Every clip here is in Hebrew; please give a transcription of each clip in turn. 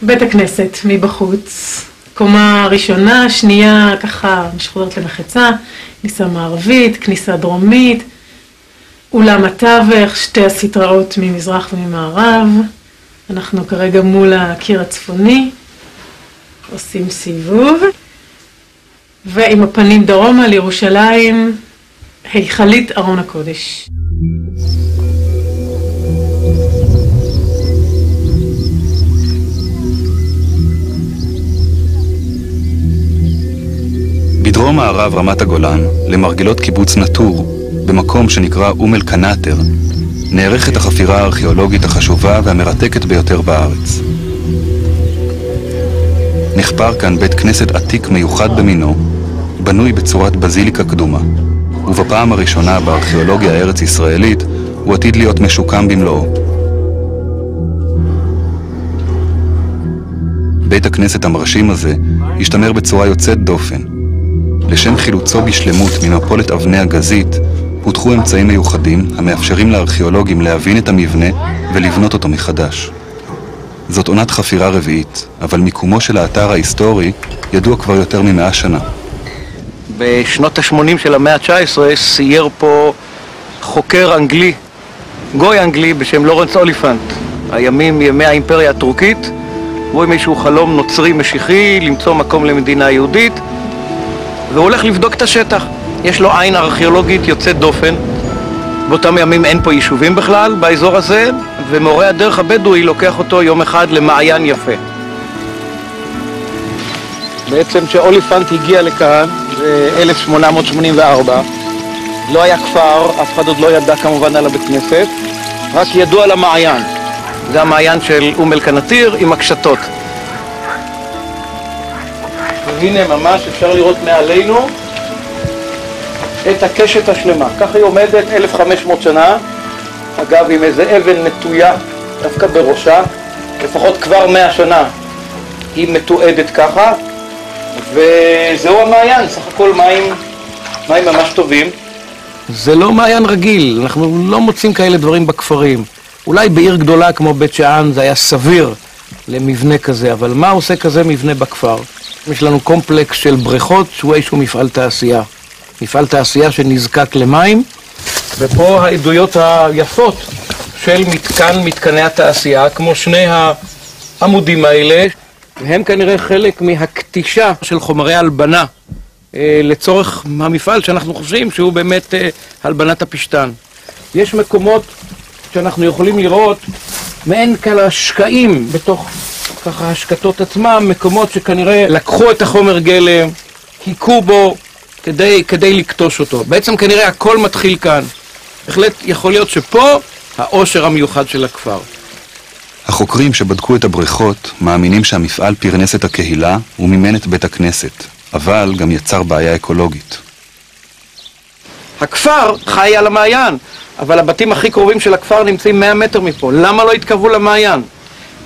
בית הכנסת מבחוץ, קומה ראשונה, שנייה ככה משחוזרת למחצה, כניסה מערבית, כניסה דרומית, אולם התווך, שתי הסתראות ממזרח וממערב, אנחנו כרגע מול הקיר הצפוני, עושים סיבוב, ועם הפנים דרומה לירושלים, היכלית ארון הקודש. בדרום מערב רמת הגולן, למרגלות קיבוץ נטור, במקום שנקרא אום אל-קנאטר, נערכת החפירה הארכיאולוגית החשובה והמרתקת ביותר בארץ. נחפר כאן בית כנסת עתיק מיוחד במינו, בנוי בצורת בזיליקה קדומה, ובפעם הראשונה בארכיאולוגיה הארץ-ישראלית הוא עתיד להיות משוקם במלואו. בית הכנסת המרשים הזה השתמר בצורה יוצאת דופן. לשם חילוצו בשלמות ממפולת אבני הגזית, פותחו אמצעים מיוחדים המאפשרים לארכיאולוגים להבין את המבנה ולבנות אותו מחדש. זאת עונת חפירה רביעית, אבל מיקומו של האתר ההיסטורי ידוע כבר יותר מ100 שנה. בשנות ה-80 של המאה ה-19 סייר פה חוקר אנגלי, גוי אנגלי בשם לורנס אוליפנט. הימים ימי האימפריה הטורקית, הוא עם איזשהו חלום נוצרי משיחי למצוא מקום למדינה יהודית, והוא הולך לבדוק את השטח. יש לו עין ארכיאולוגית יוצאת דופן. באותם ימים אין פה יישובים בכלל באזור הזה, ומורה הדרך הבדואי לוקח אותו יום אחד למעיין יפה. בעצם כשאוליפנט הגיע לכאן, ב-1884, לא היה כפר, אף אחד עוד לא ידע כמובן על הבית כנסת, רק ידוע על המעיין. זה המעיין של אום אל-קנאטר עם הקשתות. והנה ממש אפשר לראות מעלינו את הקשת השלמה. ככה היא עומדת 1500 שנה, אגב עם איזה אבן נטויה דווקא בראשה, לפחות כבר 100 שנה היא מתועדת ככה, וזהו המעיין, סך הכל מים ממש טובים. זה לא מעיין רגיל, אנחנו לא מוצאים כאלה דברים בכפרים. אולי בעיר גדולה כמו בית שאן זה היה סביר למבנה כזה, אבל מה עושה כזה מבנה בכפר? יש לנו קומפלקס של בריכות שהוא איזשהו מפעל תעשייה. מפעל תעשייה שנזקק למים, ופה העדויות היפות של מתקני התעשייה, כמו שני העמודים האלה, והם כנראה חלק מהקטישה של חומרי הלבנה לצורך המפעל שאנחנו חושבים שהוא באמת הלבנת הפשטן. יש מקומות שאנחנו יכולים לראות מעין כאלה שקעים בתוך ככה השקטות עצמם, מקומות שכנראה לקחו את החומר גלם, היכו בו כדי לקטוש אותו. בעצם כנראה הכל מתחיל כאן. בהחלט יכול להיות שפה העושר המיוחד של הכפר. החוקרים שבדקו את הבריכות מאמינים שהמפעל פרנס את הקהילה ומימן את בית הכנסת, אבל גם יצר בעיה אקולוגית. הכפר חי על המעיין, אבל הבתים הכי קרובים של הכפר נמצאים 100 מטר מפה. למה לא התקרבו למעיין?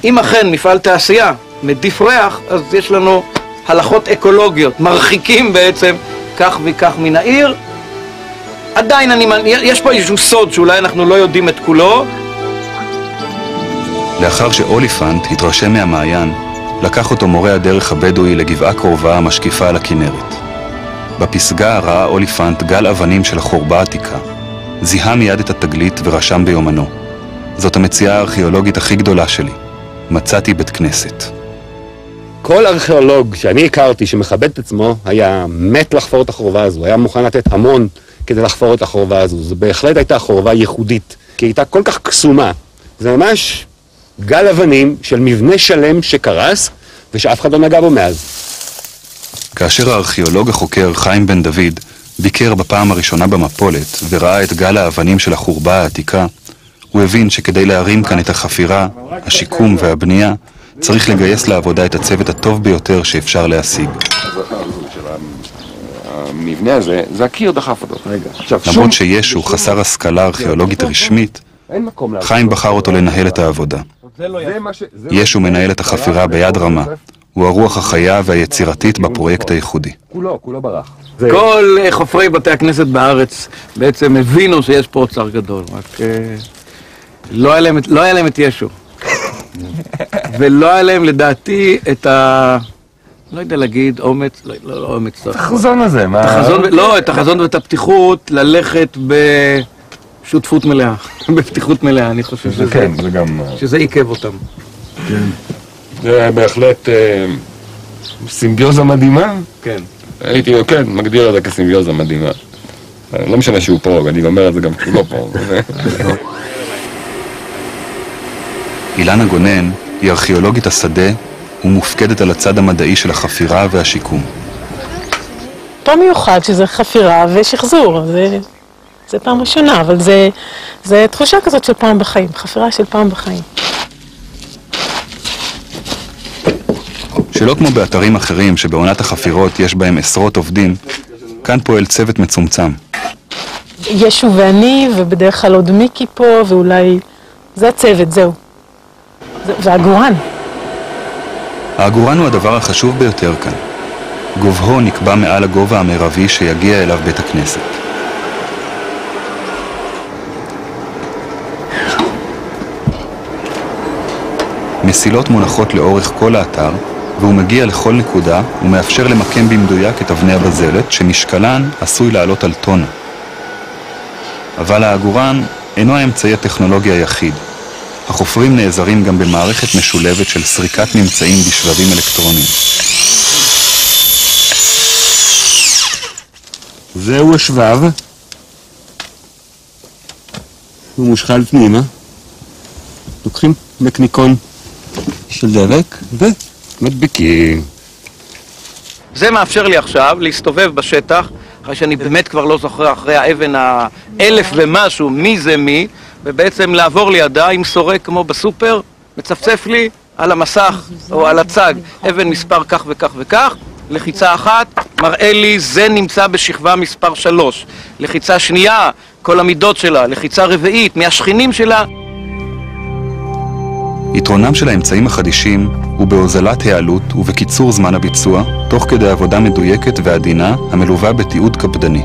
אם אכן מפעל תעשייה מדיף ריח, אז יש לנו הלכות אקולוגיות, מרחיקים בעצם כך וכך מן העיר. עדיין יש פה איזשהו סוד שאולי אנחנו לא יודעים את כולו. לאחר שאוליפנט התרשם מהמעיין, לקח אותו מורה הדרך הבדואי לגבעה קרובה המשקיפה על הכנרת. בפסגה ראה אוליפנט גל אבנים של החורבה העתיקה. זיהה מיד את התגלית ורשם ביומנו. זאת המציאה הארכיאולוגית הכי גדולה שלי. מצאתי בית כנסת. כל ארכיאולוג שאני הכרתי שמכבד את עצמו היה מת לחפור את החורבה הזו, היה מוכן לתת המון כדי לחפור את החורבה הזו. זו בהחלט הייתה חורבה ייחודית, כי היא הייתה כל כך קסומה. זה ממש גל אבנים של מבנה שלם שקרס ושאף אחד לא נגע בו מאז. כאשר הארכיאולוג החוקר חיים בן דוד ביקר בפעם הראשונה במפולת וראה את גל האבנים של החורבה העתיקה, הוא הבין שכדי להרים כאן את החפירה, השיקום והבנייה, צריך לגייס לעבודה את הצוות הטוב ביותר שאפשר להשיג. המבנה הזה, זה הקיר דחף אותו. למרות שישו חסר השכלה ארכיאולוגית רשמית, חיים בחר אותו לנהל את העבודה. ישו מנהל את החפירה ביד רמה. הוא הרוח החיה והיצירתית בפרויקט הייחודי. כולו ברח. כל חופרי בתי הכנסת בארץ בעצם הבינו שיש פה אוצר גדול, רק לא היה להם את ישו. ולא היה להם לדעתי את לא יודע להגיד, אומץ, לא אומץ. את החזון הזה, מה? לא, את החזון ואת הפתיחות ללכת בשותפות מלאה, בפתיחות מלאה, אני חושב שזה... כן, זה גם... שזה עיכב אותם. כן. זה בהחלט סימביוזה מדהימה. כן. הייתי, כן, מגדיר את זה כסימביוזה מדהימה. לא משנה שהוא פה, אני אומר את זה גם כשהוא לא פה. אילנה גונן היא ארכיאולוגית השדה ומופקדת על הצד המדעי של החפירה והשיקום. פעם מיוחד שזה חפירה ושחזור, זה פעם ראשונה, אבל זה תחושה כזאת של פעם בחיים, חפירה של פעם בחיים. שלא כמו באתרים אחרים שבעונת החפירות יש בהם עשרות עובדים, כאן פועל צוות מצומצם. ישו ואני, ובדרך כלל עוד מיקי פה, ואולי זה הצוות, זהו. והגורן. העגורן הוא הדבר החשוב ביותר כאן. גובהו נקבע מעל הגובה המרבי שיגיע אליו בית הכנסת. מסילות מונחות לאורך כל האתר, והוא מגיע לכל נקודה ומאפשר למקם במדויק את אבני הבזלת שמשקלן עשוי לעלות על טונה. אבל העגורן אינו האמצעי הטכנולוגי היחיד. החופרים נעזרים גם במערכת משולבת של סריקת ממצאים בשבבים אלקטרוניים. זהו השבב. הוא מושחל פנימה. לוקחים נקניקון של דבק ומדביקים. זה מאפשר לי עכשיו להסתובב בשטח, אחרי שאני באמת כבר לא זוכר אחרי האבן האלף ומשהו מי זה מי, ובעצם לעבור לידה עם סורק כמו בסופר, מצפצף לי על המסך או על הצג, אבן מספר כך וכך וכך, לחיצה אחת, מראה לי זה נמצא בשכבה מספר 3, לחיצה שנייה, כל המידות שלה, לחיצה רביעית, מהשכנים שלה. יתרונם של האמצעים החדישים הוא בהוזלת העלות ובקיצור זמן הביצוע, תוך כדי עבודה מדויקת ועדינה המלווה בתיעוד קפדני.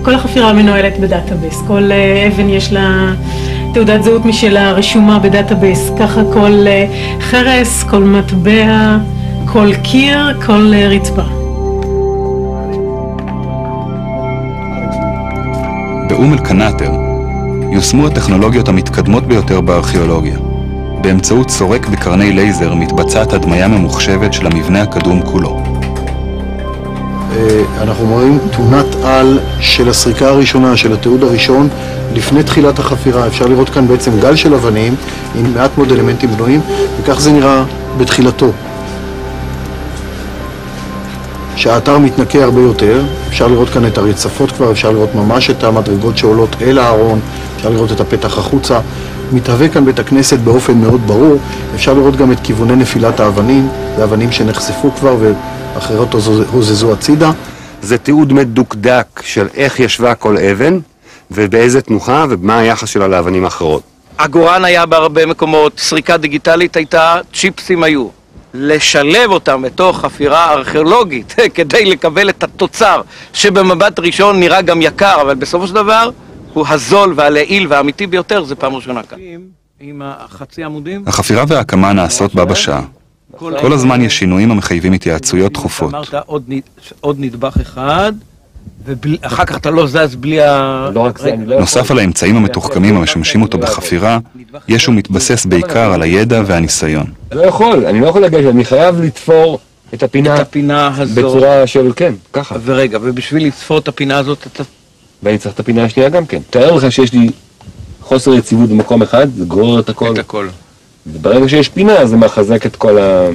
כל החפירה מנוהלת בדאטאבייס, כל אבן יש לה תעודת זהות משלה רשומה בדאטאבייס, ככה כל חרס, כל מטבע, כל קיר, כל רצפה. באום אל-קנאטר יושמו הטכנולוגיות המתקדמות ביותר בארכיאולוגיה. באמצעות סורק וקרני לייזר מתבצעת הדמיה ממוחשבת של המבנה הקדום כולו. אנחנו רואים תמונת על של הסריקה הראשונה, של התיעוד הראשון, לפני תחילת החפירה. אפשר לראות כאן בעצם גל של אבנים עם מעט מאוד אלמנטים בנויים, וכך זה נראה בתחילתו. שהאתר מתנקה הרבה יותר, אפשר לראות כאן את הרצפות כבר, אפשר לראות ממש את המדרגות שעולות אל הארון, אפשר לראות את הפתח החוצה. מתהווה כאן בית הכנסת באופן מאוד ברור, אפשר לראות גם את כיווני נפילת האבנים, והאבנים שנחשפו כבר ואחרות הוזזו הצידה. זה תיעוד מדוקדק של איך ישבה כל אבן, ובאיזה תנוחה ומה היחס שלה לאבנים האחרות. עגורן היה בהרבה מקומות, סריקה דיגיטלית הייתה, צ'יפסים היו. לשלב אותם בתוך חפירה ארכיאולוגית כדי לקבל את התוצר שבמבט ראשון נראה גם יקר, אבל בסופו של דבר הוא הזול והלעיל והאמיתי ביותר, זה פעם ראשונה כאן. עם החצי עמודים. החפירה וההקמה נעשות בה בשעה. כל הזמן יש שינויים המחייבים התייעצויות תכופות. אמרת עוד נדבך אחד, ואחר כך אתה לא זז בלי ה... נוסף על האמצעים המתוחכמים המשמשים אותו בחפירה, ישו מתבסס בעיקר על הידע והניסיון. אני לא יכול לגשת, אני חייב לתפור את הפינה הזאת. בצורה של, כן, ככה. ורגע, ובשביל לתפור את הפינה הזאת, אתה... ואני צריך את הפינה השנייה גם כן. תאר לך שיש לי חוסר יציבות במקום אחד, זה גורר את הכל. את הכל. וברגע שיש פינה, זה מחזק את כל ה...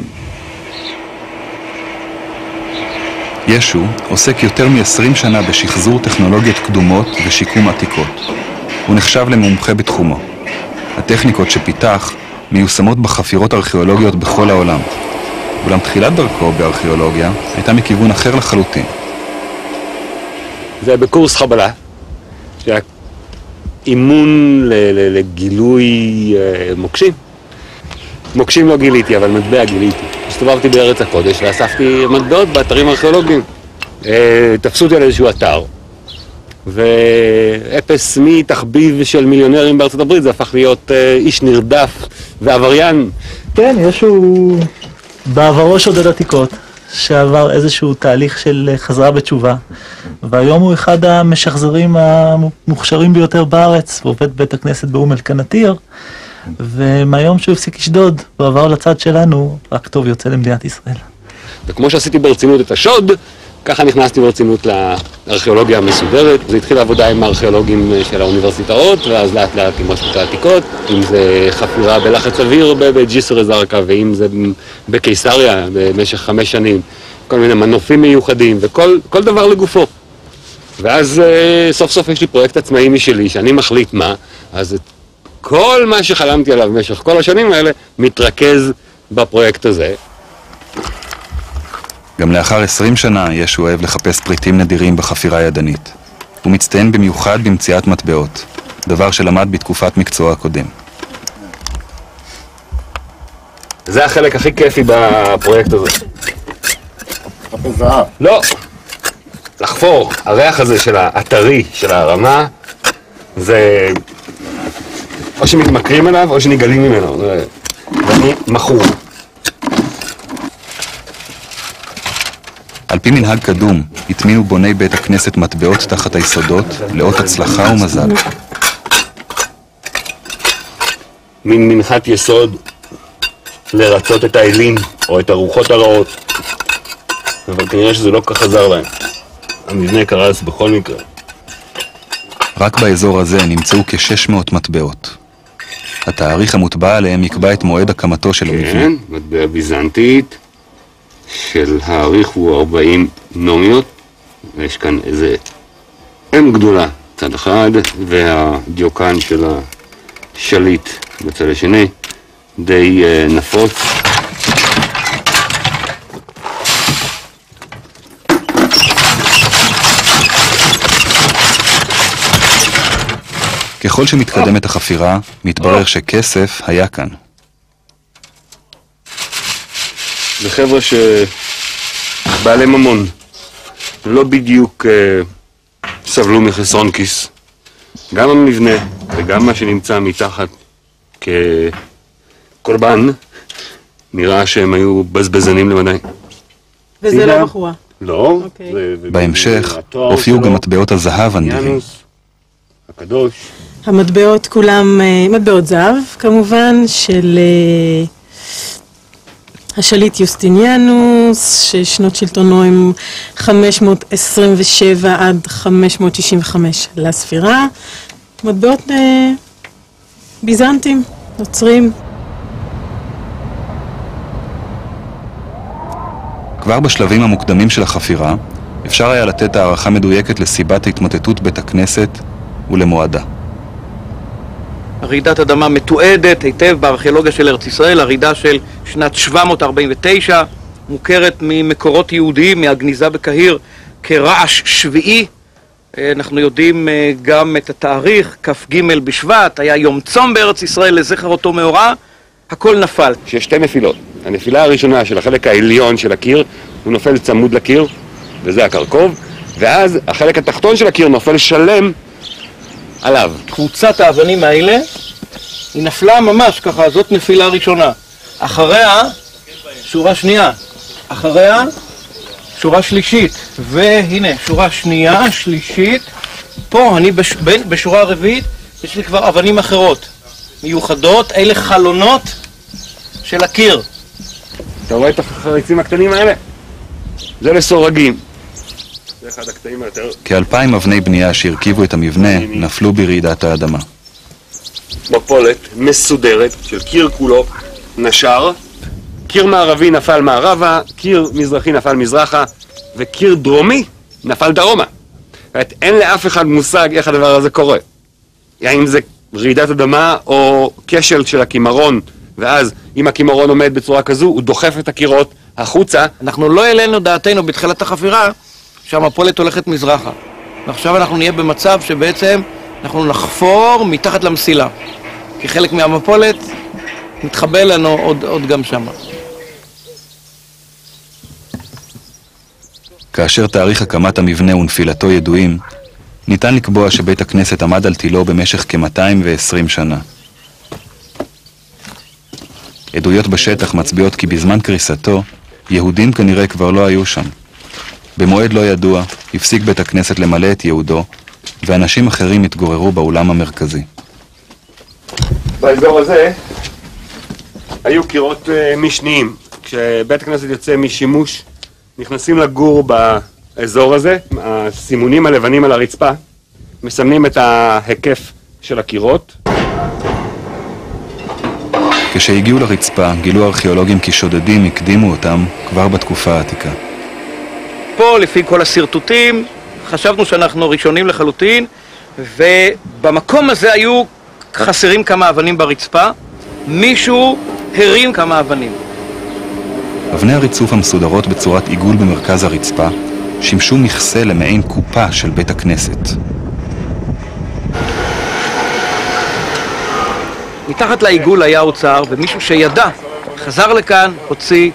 ישו עוסק יותר מ-20 שנה בשחזור טכנולוגיות קדומות ושיקום עתיקות. הוא נחשב למומחה בתחומו. הטכניקות שפיתח מיושמות בחפירות ארכיאולוגיות בכל העולם. אולם תחילת דרכו בארכיאולוגיה הייתה מכיוון אחר לחלוטין. זה בקורס חבלה, שהיה אימון לגילוי מוקשים. מוקשים לא גיליתי, אבל מטבע גיליתי. הסתובבתי בארץ הקודש ואספתי מטבעות באתרים ארכיאולוגיים. תפסו אותי על איזשהו אתר, ואפס מתחביב של מיליונרים בארצות הברית, זה הפך להיות איש נרדף ועבריין. כן, הוא בעברו שודד עתיקות, שעבר איזשהו תהליך של חזרה בתשובה, והיום הוא אחד המשחזרים המוכשרים ביותר בארץ, ועובד בית הכנסת באום אל-קנתיר, ומהיום שהוא הפסיק לשדוד, הוא עבר לצד שלנו, רק טוב יוצא למדינת ישראל. וכמו שעשיתי ברצינות את השוד, ככה נכנסתי ברצינות לארכיאולוגיה המסודרת. זה התחיל לעבודה עם הארכיאולוגים של האוניברסיטאות, ואז לאט לאט עם רשות העתיקות, אם זה חפירה בלחץ אוויר בג'יסר א-זרקא, ואם זה בקיסריה במשך 5 שנים, כל מיני מנופים מיוחדים, וכל דבר לגופו. ואז סוף סוף יש לי פרויקט עצמאי משלי, שאני מחליט מה, אז כל מה שחלמתי עליו במשך כל השנים האלה, מתרכז בפרויקט הזה. גם לאחר 20 שנה ישו אוהב לחפש פריטים נדירים בחפירה ידנית. הוא מצטיין במיוחד במציאת מטבעות, דבר שלמד בתקופת מקצוע הקודם. זה החלק הכי כיפי בפרויקט הזה. חפש זהב. לא, לחפור. הריח הזה של האתרי, של הרמה, זה או שמתמכרים אליו או שנגלים ממנו. ואני מכור. על פי מנהג קדום, התמינו בוני בית הכנסת מטבעות תחת היסודות לאות הצלחה ומזל. מין מנחת יסוד לרצות את האלים או את הרוחות הרעות, אבל כנראה שזה לא כך עזר להם. המבנה קרס בכל מקרה. רק באזור הזה נמצאו כ-600 מטבעות. התאריך המוטבע עליהם יקבע את מועד הקמתו של המבנה. כן, מטבע ביזנטית. של העריך הוא 40 נומיות, ויש כאן איזה אם גדולה צד אחד, והדיוקן של השליט בצד השני, די נפוץ. ככל שמתקדמת החפירה, מתברר שכסף היה כאן. זה חבר'ה שבעלי ממון, לא בדיוק סבלו מחסרון כיס. גם המבנה וגם מה שנמצא מתחת כקורבן, נראה שהם היו בזבזנים למדי. וזה לא בחורה. לא. בהמשך הופיעו גם מטבעות הזהב הנדירים. הקדוש. המטבעות כולם מטבעות זהב, כמובן, של השליט יוסטיניאנוס, ששנות שלטונו הם 527 עד 565 לספירה. מטבעות ביזנטים, נוצרים. כבר בשלבים המוקדמים של החפירה, אפשר היה לתת הערכה מדויקת לסיבת התמוטטות בית הכנסת ולמועדה. רעידת אדמה מתועדת היטב בארכיאולוגיה של ארץ ישראל, הרעידה של שנת 749, מוכרת ממקורות יהודיים, מהגניזה בקהיר, כרעש שביעי. אנחנו יודעים גם את התאריך, כ"ג בשבט, היה יום צום בארץ ישראל לזכר אותו מאורע, הכל נפל. שיש 2 נפילות. הנפילה הראשונה של החלק העליון של הקיר, הוא נופל צמוד לקיר, וזה הקרקוב, ואז החלק התחתון של הקיר נופל שלם עליו. קבוצת האבנים האלה, היא נפלה ממש ככה, זאת נפילה ראשונה. אחריה, שורה שנייה. אחריה, שורה שלישית. והנה, שורה שנייה, שלישית. פה, אני בשורה הרביעית, יש לי כבר אבנים אחרות, מיוחדות. אלה חלונות של הקיר. אתה רואה את החריצים הקטנים האלה? זה לסורגים. זה אחד הקטעים היותר. כ2,000 אבני בנייה שהרכיבו את המבנה נפלו ברעידת האדמה. מפולת מסודרת של קיר כולו נשר, קיר מערבי נפל מערבה, קיר מזרחי נפל מזרחה, וקיר דרומי נפל דרומה. אין לאף אחד מושג איך הדבר הזה קורה. האם זה רעידת אדמה או כשל של הכימרון, ואז אם הכימרון עומד בצורה כזו, הוא דוחף את הקירות החוצה. אנחנו לא העלינו דעתנו בתחילת החפירה שהמפולת הולכת מזרחה. ועכשיו אנחנו נהיה במצב שבעצם אנחנו נחפור מתחת למסילה. כי חלק מהמפולת מתחבא לנו עוד גם שם. כאשר תאריך הקמת המבנה ונפילתו ידועים, ניתן לקבוע שבית הכנסת עמד על תילו במשך כ-220 שנה. עדויות בשטח מצביעות כי בזמן קריסתו, יהודים כנראה כבר לא היו שם. במועד לא ידוע, הפסיק בית הכנסת למלא את ייעודו, ואנשים אחרים התגוררו באולם המרכזי. באזור הזה היו קירות משניים. כשבית הכנסת יוצא משימוש, נכנסים לגור באזור הזה. הסימונים הלבנים על הרצפה מסמנים את ההיקף של הקירות. כשהגיעו לרצפה, גילו ארכיאולוגים כי שודדים הקדימו אותם כבר בתקופה העתיקה. פה, לפי כל הסרטוטים, חשבנו שאנחנו ראשונים לחלוטין, ובמקום הזה היו חסרים כמה אבנים ברצפה, מישהו הרים כמה אבנים. אבני הריצוף המסודרות בצורת עיגול במרכז הרצפה שימשו מכסה למעין קופה של בית הכנסת. מתחת לעיגול היה אוצר, ומישהו שידע חזר לכאן, הוציא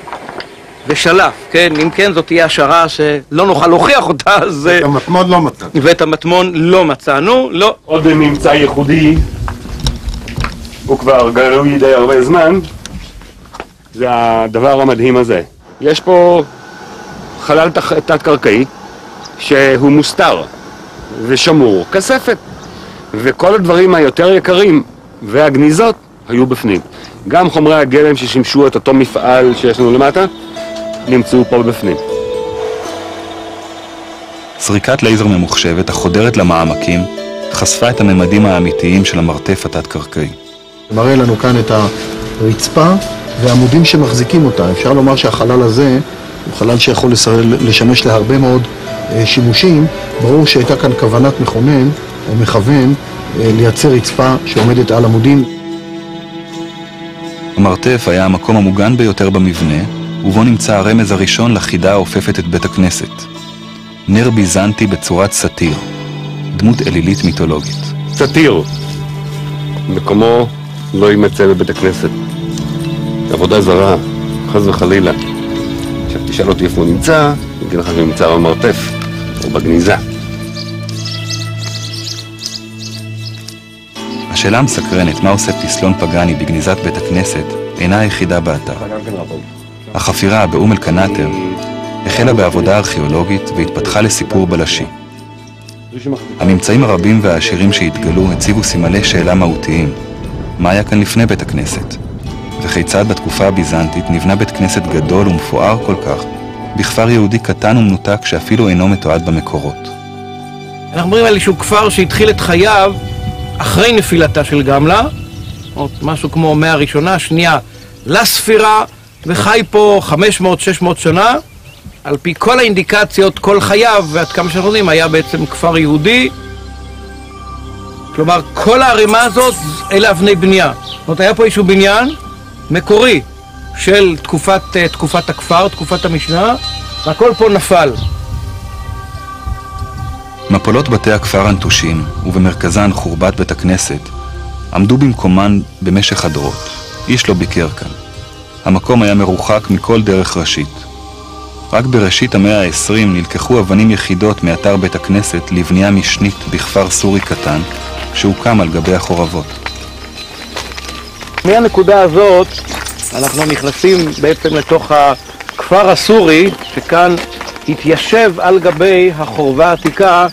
ושלף, כן? אם כן, זאת תהיה השערה שלא נוכל להוכיח אותה, אז... את המטמון לא מצאנו. ואת המטמון לא מצאנו, לא. עוד ממצא ייחודי, הוא כבר גלוי די הרבה זמן, זה הדבר המדהים הזה. יש פה חלל תת-קרקעי שהוא מוסתר ושמור, כספת, וכל הדברים היותר יקרים והגניזות היו בפנים. גם חומרי הגלם ששימשו את אותו מפעל שיש לנו למטה, נמצאו פה בפנים. זריקת לייזר ממוחשבת החודרת למעמקים חשפה את הממדים האמיתיים של המרתף התת-קרקעי. מראה לנו כאן את הרצפה והעמודים שמחזיקים אותה. אפשר לומר שהחלל הזה הוא חלל שיכול לשמש להרבה מאוד שימושים. ברור שהייתה כאן כוונת מכונן או מכוון לייצר רצפה שעומדת על עמודים. המרתף היה המקום המוגן ביותר במבנה, ובו נמצא הרמז הראשון לחידה האופפת את בית הכנסת. נר ביזנטי בצורת סטיר, דמות אלילית מיתולוגית. סטיר, מקומו לא יימצא בבית הכנסת. עבודה זרה, חס וחלילה. עכשיו תשאל אותי איפה הוא נמצא, נגיד לך שהוא נמצא במרתף או בגניזה. השאלה המסקרנת מה עושה פסלון פגני בגניזת בית הכנסת אינה היחידה באתר. החפירה באום אל-קנאטר החלה בעבודה ארכיאולוגית והתפתחה לסיפור בלשי. הממצאים הרבים והעשירים שהתגלו הציבו סימני שאלה מהותיים. מה היה כאן לפני בית הכנסת? וכיצד בתקופה הביזנטית נבנה בית כנסת גדול ומפואר כל כך בכפר יהודי קטן ומנותק שאפילו אינו מתועד במקורות? אנחנו מדברים על איזשהו כפר שהתחיל את חייו אחרי נפילתה של גמלה, או משהו כמו 100 ראשונה, שנייה לספירה, וחי פה 500-600 שנה. על פי כל האינדיקציות, כל חייו, ועד כמה שאנחנו יודעים, היה בעצם כפר יהודי. כלומר, כל הערימה הזאת, אלה אבני בנייה. זאת אומרת, היה פה איזשהו בניין מקורי של תקופת הכפר, תקופת המשנה, והכל פה נפל. מפולות בתי הכפר הנטושים, ובמרכזן חורבת בית הכנסת, עמדו במקומן במשך הדורות. איש לא ביקר כאן. המקום היה מרוחק מכל דרך ראשית. רק בראשית המאה ה-20 נלקחו אבנים יחידות מאתר בית הכנסת לבנייה משנית בכפר סורי קטן, שהוקם על גבי החורבות. מהנקודה הזאת אנחנו נכנסים בעצם לתוך הכפר הסורי, שכאן התיישב על גבי החורבה העתיקה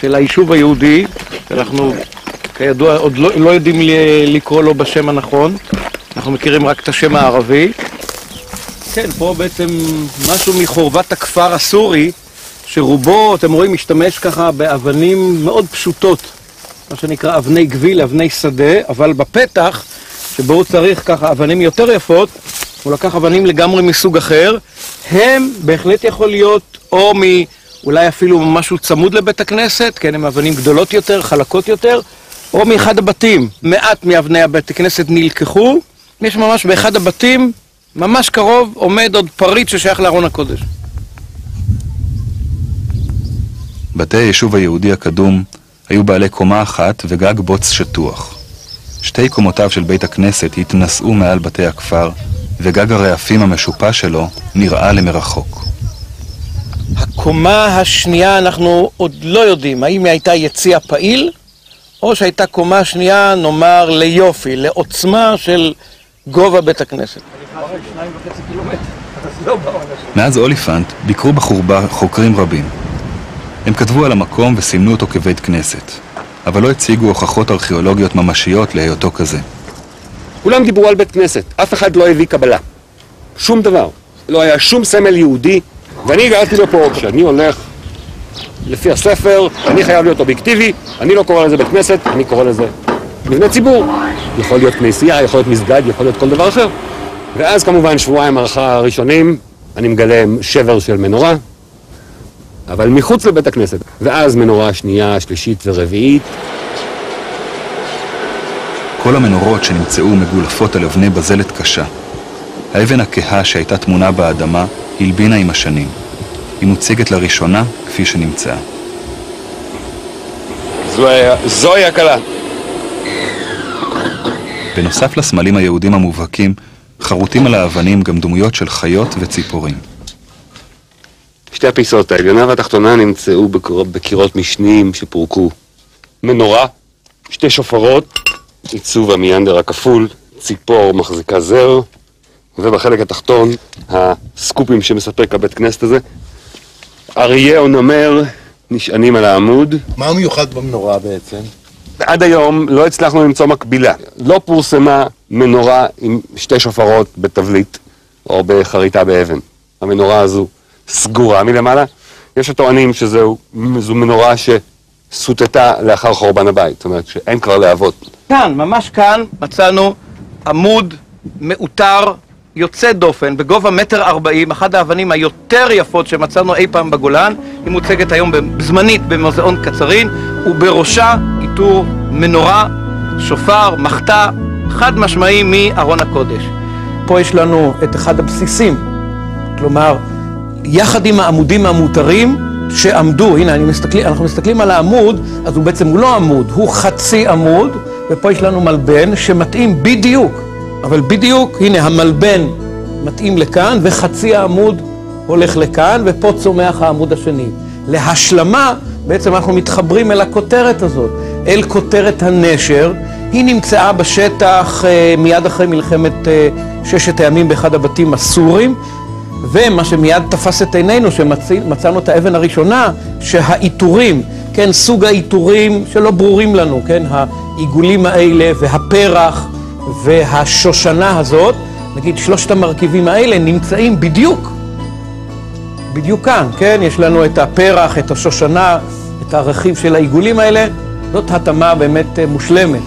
של היישוב היהודי, שאנחנו כידוע עוד לא יודעים לקרוא לו בשם הנכון, אנחנו מכירים רק את השם הערבי. כן, פה בעצם משהו מחורבת הכפר הסורי, שרובו, אתם רואים, משתמש ככה באבנים מאוד פשוטות, מה שנקרא אבני גביל, אבני שדה, אבל בפתח, שבו הוא צריך ככה אבנים יותר יפות, הוא לקח אבנים לגמרי מסוג אחר. הם בהחלט יכול להיות או אולי אפילו משהו צמוד לבית הכנסת, כן, הם אבנים גדולות יותר, חלקות יותר, או מאחד הבתים. מעט מאבני הבית הכנסת נלקחו, יש ממש באחד הבתים, ממש קרוב, עומד עוד פריט ששייך לארון הקודש. בתי היישוב היהודי הקדום היו בעלי קומה אחת וגג בוץ שטוח. שתי קומותיו של בית הכנסת התנסעו מעל בתי הכפר, וגג הרעפים המשופע שלו נראה למרחוק. הקומה השנייה אנחנו עוד לא יודעים, האם היא הייתה יציע פעיל, או שהייתה קומה שנייה, נאמר, ליופי, לעוצמה של גובה בית הכנסת. מאז אוליפנט ביקרו בחורבה חוקרים רבים. הם כתבו על המקום וסימנו אותו כבית כנסת, אבל לא הציגו הוכחות ארכיאולוגיות ממשיות להיותו כזה. כולם דיברו על בית כנסת, אף אחד לא הביא קבלה. שום דבר. לא היה שום סמל יהודי, ואני הגעתי לפה, כשאני הולך לפי הספר, אני חייב להיות אובייקטיבי, אני לא קורא לזה בית כנסת, אני קורא לזה מבנה ציבור. יכול להיות כנסייה, יכול להיות מסגד, יכול להיות כל דבר אחר. ואז כמובן שבועיים הראשונים, אני מגלה שבר של מנורה, אבל מחוץ לבית הכנסת. ואז מנורה שנייה, שלישית ורביעית. כל המנורות שנמצאו מגולפות על אבני בזלת קשה. האבן הכהה שהייתה תמונה באדמה הלבינה עם השנים. היא מוצגת לראשונה כפי שנמצאה. זוהי הקלה. בנוסף לסמלים היהודים המובהקים, חרוטים על האבנים גם דמויות של חיות וציפורים. שתי הפיסות, העליונה והתחתונה, נמצאו בקירות משניים שפורקו. מנורה, שתי שופרות, עיצוב המיינדר הכפול, ציפור מחזיקה זר, ובחלק התחתון, הסקופים שמספק הבית כנסת הזה. אריה או נמר נשענים על העמוד. מה המיוחד במנורה בעצם? עד היום לא הצלחנו למצוא מקבילה. לא פורסמה מנורה עם שתי שופרות בתבלית או בחריטה באבן. המנורה הזו סגורה מלמעלה. יש הטוענים שזו מנורה שסוטטה לאחר חורבן הבית. זאת אומרת שאין כבר להבות. כאן, ממש כאן, מצאנו עמוד מאותר יוצא דופן, בגובה 1.40 מטר, אחת האבנים היותר יפות שמצאנו אי פעם בגולן. היא מוצגת היום זמנית במוזיאון קצרין, ובראשה עיטור מנורה, שופר, מחתה, חד משמעי מארון הקודש. פה יש לנו את אחד הבסיסים, כלומר, יחד עם העמודים המותרים שעמדו, הנה אנחנו מסתכלים על העמוד, אז הוא לא עמוד, הוא חצי עמוד, ופה יש לנו מלבן שמתאים בדיוק, אבל בדיוק, הנה המלבן מתאים לכאן, וחצי העמוד הולך לכאן, ופה צומח העמוד השני. להשלמה, בעצם אנחנו מתחברים אל הכותרת הזאת, אל כותרת הנשר. היא נמצאה בשטח מיד אחרי מלחמת ששת הימים באחד הבתים הסורים, ומה שמיד תפס את עינינו, שמצאנו את האבן הראשונה, שהעיטורים, כן, סוג העיטורים שלא ברורים לנו, כן, העיגולים האלה והפרח והשושנה הזאת, נגיד שלושת המרכיבים האלה נמצאים בדיוק כאן, כן? יש לנו את הפרח, את השושנה, את הרכיב של העיגולים האלה, זאת התאמה באמת מושלמת.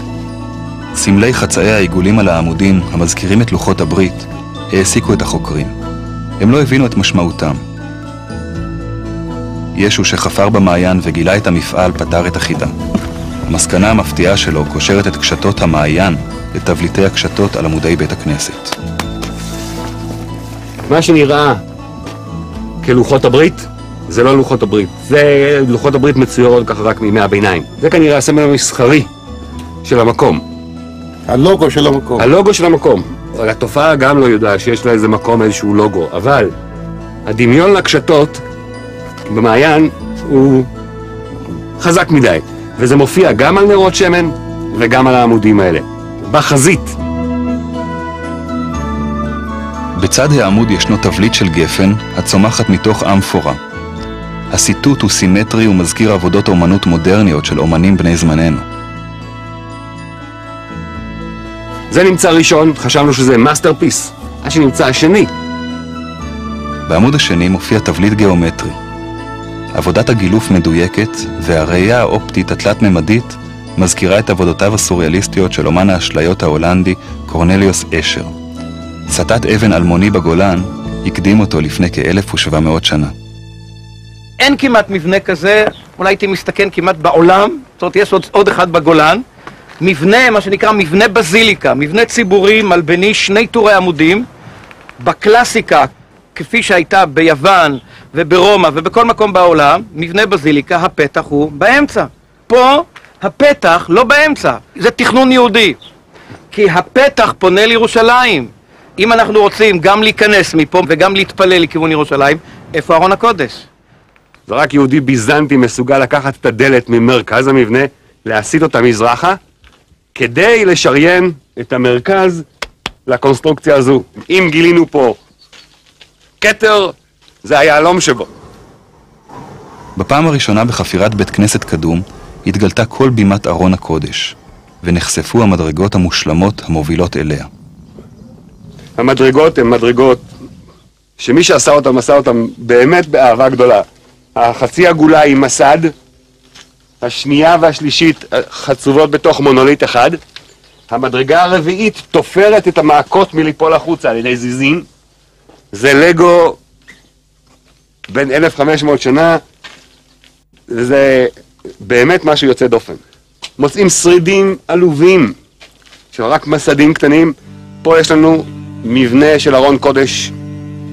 סמלי חצאי העיגולים על העמודים המזכירים את לוחות הברית העסיקו את החוקרים. הם לא הבינו את משמעותם. ישו שחפר במעיין וגילה את המפעל פתר את החידה. המסקנה המפתיעה שלו קושרת את קשתות המעיין לתבליטי הקשתות על עמודי בית הכנסת. מה שנראה כלוחות הברית, זה לא לוחות הברית. זה לוחות הברית מצוירות ככה רק מימי הביניים. זה כנראה הסמל המסחרי של המקום. הלוגו של המקום. הלוגו של המקום. התופעה גם לא יודעה שיש לה איזה מקום, איזשהו לוגו, אבל הדמיון לקשתות במעיין הוא חזק מדי, וזה מופיע גם על נרות שמן וגם על העמודים האלה. בחזית. בצד העמוד ישנו תבליט של גפן הצומחת מתוך אמפורה. הסיטוט הוא סימטרי ומזכיר עבודות אומנות מודרניות של אומנים בני זמננו. זה נמצא ראשון, חשבנו שזה מאסטרפיס. מה שנמצא השני. בעמוד השני מופיע תבליט גיאומטרי. עבודת הגילוף מדויקת והראייה האופטית התלת-ממדית מזכירה את עבודותיו הסוריאליסטיות של אומן האשליות ההולנדי קורנליוס אשר. סטת אבן אלמוני בגולן הקדים אותו לפני כ-1700 שנה. אין כמעט מבנה כזה, אולי הייתי מסתכן כמעט בעולם, זאת אומרת יש עוד אחד בגולן, מבנה, מה שנקרא מבנה בזיליקה, מבנה ציבורי מלבני, שני טורי עמודים, בקלאסיקה, כפי שהייתה ביוון וברומא ובכל מקום בעולם, מבנה בזיליקה, הפתח הוא באמצע. פה הפתח לא באמצע, זה תכנון יהודי, כי הפתח פונה לירושלים. אם אנחנו רוצים גם להיכנס מפה וגם להתפלל לכיוון ירושלים, איפה ארון הקודש? ורק יהודי ביזנטי מסוגל לקחת את הדלת ממרכז המבנה, להסיט אותה מזרחה, כדי לשריין את המרכז לקונסטרוקציה הזו. אם גילינו פה כתר, זה היהלום שבו. בפעם הראשונה בחפירת בית כנסת קדום התגלתה כל בימת ארון הקודש, ונחשפו המדרגות המושלמות המובילות אליה. המדרגות הן מדרגות שמי שעשה אותם, עשה אותם באמת באהבה גדולה. החצי עגולה היא מסד, השנייה והשלישית חצובות בתוך מונוליט אחד, המדרגה הרביעית תופרת את המעקות מליפול החוצה על ידי זיזים. זה לגו בין 1500 שנה, זה באמת משהו יוצא דופן. מוצאים שרידים עלובים של רק מסדים קטנים. פה יש לנו מבנה של ארון קודש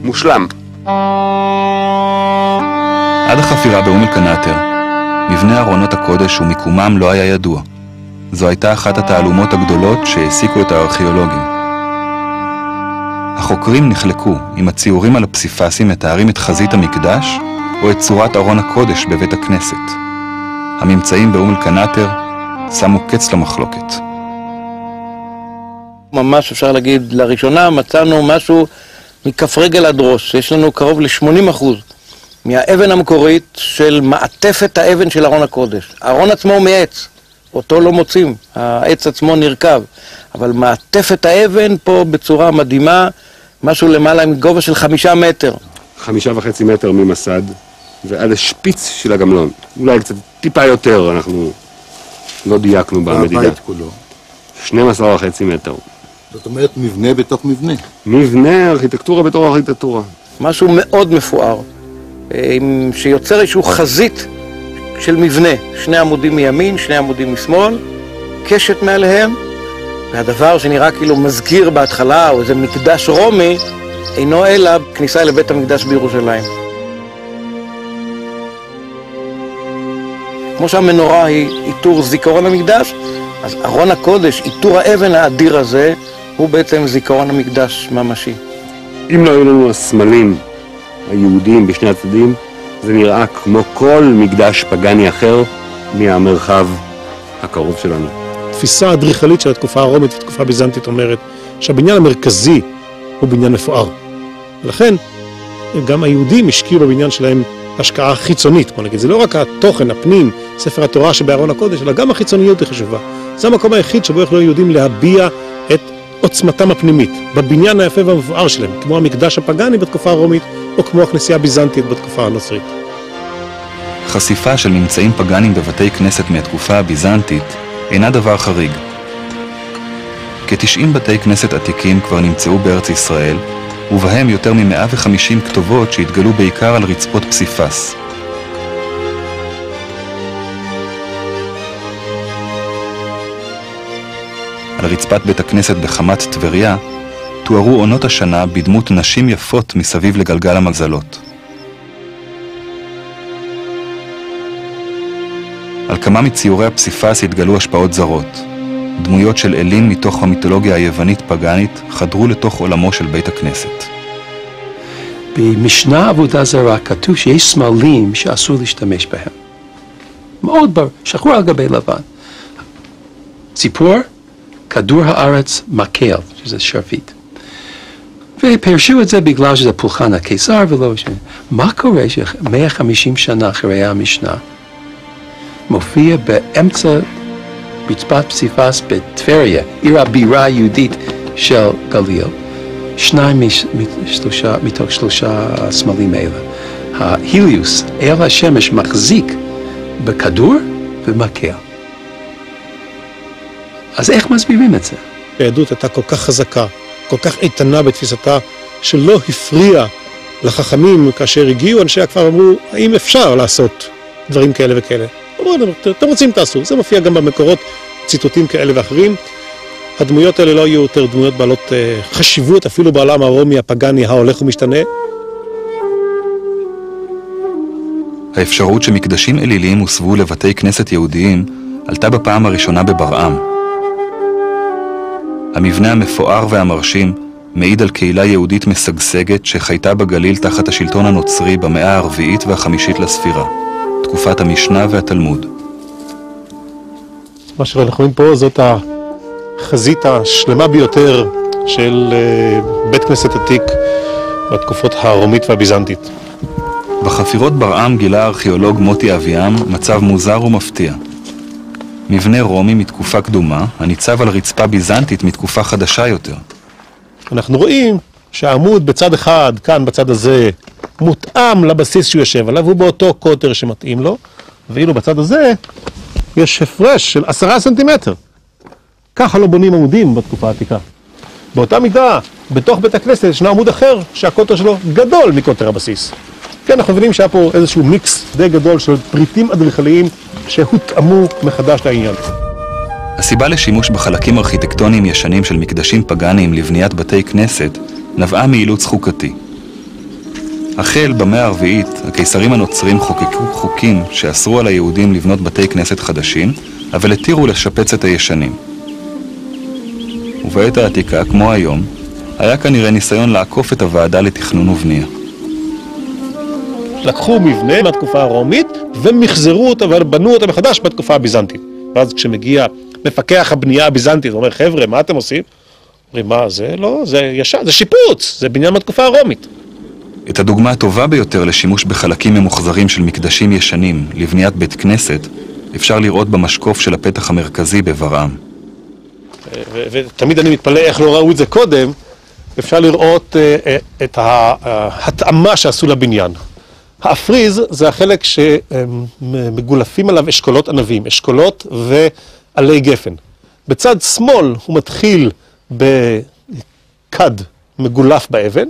מושלם. עד החפירה באום אל-קנאטר, מבנה ארונות הקודש ומיקומם לא היה ידוע. זו הייתה אחת התעלומות הגדולות שהעסיקו את הארכיאולוגים. החוקרים נחלקו אם הציורים על הפסיפסים מתארים את חזית המקדש או את צורת ארון הקודש בבית הכנסת. הממצאים באום אל-קנאטר שמו קץ למחלוקת. ממש אפשר להגיד, לראשונה מצאנו משהו מכף רגל עד ראש. יש לנו קרוב ל-80% מהאבן המקורית של מעטפת האבן של ארון הקודש. הארון עצמו הוא מעץ, אותו לא מוצאים, העץ עצמו נרכב, אבל מעטפת האבן פה בצורה מדהימה, משהו למעלה עם גובה של 5 מטר. 5.5 מטר ממסד ועד השפיץ של הגמלון. אולי קצת טיפה יותר, אנחנו לא דייקנו במדידה. הבית כולו. 12.5 מטר. זאת אומרת מבנה בתוך מבנה. מבנה, ארכיטקטורה בתור ארכיטקטורה. משהו מאוד מפואר, שיוצר איזשהו חזית של מבנה. 2 עמודים מימין, 2 עמודים משמאל, קשת מעליהם, והדבר שנראה כאילו מזכיר בהתחלה, או איזה מקדש רומי, אינו אלא כניסה לבית המקדש בירושלים. כמו שהמנורה היא עיטור זיכרון המקדש, אז ארון הקודש, עיטור האבן האדיר הזה, הוא בעצם זיכרון המקדש ממשי. אם לא היו לנו הסמלים היהודיים בשני הצדדים, זה נראה כמו כל מקדש פגני אחר מהמרחב הקרוב שלנו. התפיסה האדריכלית של התקופה הרומית והתקופה הביזנטית אומרת שהבניין המרכזי הוא בניין מפואר. ולכן גם היהודים השקיעו בבניין שלהם השקעה חיצונית, בוא נגיד. זה לא רק התוכן, הפנים, ספר התורה שבארון הקודש, אלא גם החיצוניות היא חשובה. זה המקום היחיד שבו יכלו היהודים להביע את עוצמתם הפנימית, בבניין היפה והמפואר שלהם, כמו המקדש הפגני בתקופה הרומית, או כמו הכנסייה הביזנטית בתקופה הנוצרית. חשיפה של ממצאים פגנים בבתי כנסת מהתקופה הביזנטית אינה דבר חריג. כ-90 בתי כנסת עתיקים כבר נמצאו בארץ ישראל, ובהם יותר מ-150 כתובות שהתגלו בעיקר על רצפות פסיפס. על רצפת בית הכנסת בחמת טבריה תוארו עונות השנה בדמות נשים יפות מסביב לגלגל המזלות. על כמה מציורי הפסיפס התגלו השפעות זרות. דמויות של אלים מתוך המיתולוגיה היוונית פגנית חדרו לתוך עולמו של בית הכנסת. במשנה עבודה זרה כתוב שיש סמלים שאסור להשתמש בהם. מאוד ברור, שחור על גבי לבן. ציפור, כדור הארץ, מקל, שזה שרביט. ופרשו את זה בגלל שזה פולחן הקיסר ולא... מה קורה ש150 שנה אחרי המשנה מופיע באמצע רצפת פסיפס בטבריה, עיר הבירה היהודית של גליל, 2 מתוך 3 סמלים האלה. ההיליוס, אל השמש, מחזיק בכדור ומקל. אז איך מסבירים את זה? היהדות הייתה כל כך חזקה, כל כך איתנה בתפיסתה, שלא הפריע לחכמים כאשר הגיעו, אנשי הכפר אמרו, האם אפשר לעשות דברים כאלה וכאלה? אמרו, אתם רוצים תעשו, זה מופיע גם במקורות, ציטוטים כאלה ואחרים. הדמויות האלה לא יהיו יותר דמויות בעלות חשיבות, אפילו בעולם הרומי הפגני ההולך ומשתנה. האפשרות שמקדשים אליליים הוסבו לבתי כנסת יהודיים עלתה בפעם הראשונה בברעם. המבנה המפואר והמרשים מעיד על קהילה יהודית משגשגת שחייתה בגליל תחת השלטון הנוצרי במאה הרביעית והחמישית לספירה, תקופת המשנה והתלמוד. מה שאנחנו רואים פה זאת החזית השלמה ביותר של בית כנסת עתיק בתקופות הרומית והביזנטית. בחפירות ברעם גילה הארכיאולוג מוטי אביעם מצב מוזר ומפתיע. מבנה רומי מתקופה קדומה, הניצב על רצפה ביזנטית מתקופה חדשה יותר. אנחנו רואים שהעמוד בצד אחד, כאן בצד הזה, מותאם לבסיס שהוא יושב עליו, הוא באותו קוטר שמתאים לו, ואילו בצד הזה יש הפרש של 10 סנטימטר. ככה לא בונים עמודים בתקופה העתיקה. באותה מידה, בתוך בית הכנסת ישנו עמוד אחר שהקוטר שלו גדול מקוטר הבסיס. כן, אנחנו מבינים שהיה פה איזשהו מיקס די גדול של פריטים אדריכליים שהותאמו מחדש לעניין. הסיבה לשימוש בחלקים ארכיטקטוניים ישנים של מקדשים פגניים לבניית בתי כנסת נבעה מאילוץ חוקתי. החל במאה הרביעית, הקיסרים הנוצרים חוקקו חוקים שאסרו על היהודים לבנות בתי כנסת חדשים, אבל התירו לשפץ את הישנים. ובעת העתיקה, כמו היום, היה כנראה ניסיון לעקוף את הוועדה לתכנון ובנייה. לקחו מבנה מהתקופה הרומית ומחזרו אותו ובנו אותו מחדש בתקופה הביזנטית. ואז כשמגיע מפקח הבנייה הביזנטית, הוא אומר, חבר'ה, מה אתם עושים? אומרים, מה זה? לא, זה ישן, זה שיפוץ, זה בניין מהתקופה הרומית. את הדוגמה הטובה ביותר לשימוש בחלקים ממוחזרים של מקדשים ישנים לבניית בית כנסת אפשר לראות במשקוף של הפתח המרכזי בברעם. ותמיד אני מתפלא איך לא ראו את זה קודם, אפשר לראות את ההתאמה שעשו לבניין. האפריז זה החלק שמגולפים עליו אשכולות ענבים, אשכולות ועלי גפן. בצד שמאל הוא מתחיל בכד מגולף באבן,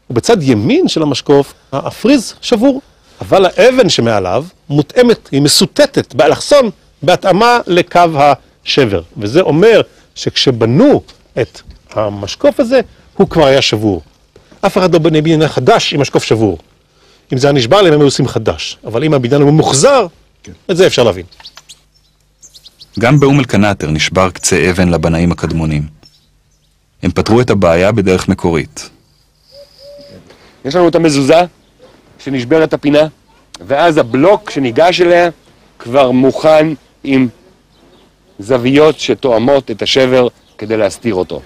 ובצד ימין של המשקוף האפריז שבור. אבל האבן שמעליו מותאמת, היא מסוטטת באלכסון בהתאמה לקו השבר. וזה אומר שכשבנו את המשקוף הזה, הוא כבר היה שבור. אף אחד לא בנה בניין חדש עם משקוף שבור. אם זה היה נשבר להם, הם היו עושים חדש. אבל אם הבניין הוא מוחזר, את זה אפשר להבין. גם באום אל-קנאטר נשבר קצה אבן לבנאים הקדמונים. הם פתרו את הבעיה בדרך מקורית. יש לנו את המזוזה שנשבר את הפינה, ואז הבלוק שניגש אליה כבר מוכן עם זוויות שתואמות את השבר כדי להסתיר אותו.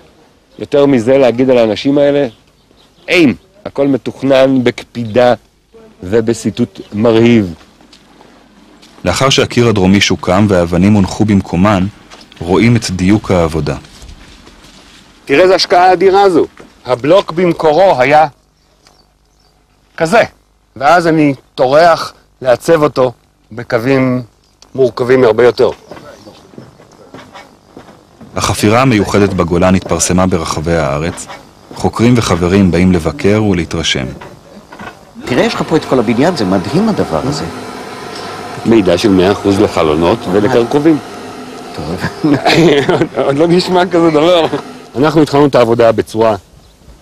יותר מזה להגיד על האנשים האלה, אין, הכל מתוכנן בקפידה ובסיטוט מרהיב. לאחר שהקיר הדרומי שוקם והאבנים הונחו במקומן, רואים את דיוק העבודה. תראה איזה השקעה אדירה זו. הבלוק במקורו היה כזה, ואז אני טורח לעצב אותו בקווים מורכבים הרבה יותר. החפירה המיוחדת בגולן התפרסמה ברחבי הארץ. חוקרים וחברים באים לבקר ולהתרשם. תראה, יש לך פה את כל הבניין, זה מדהים הדבר הזה. מידע של 100% לחלונות ולקרקובים. טוב. עוד לא נשמע כזה דבר. אנחנו התחלנו את העבודה בצורה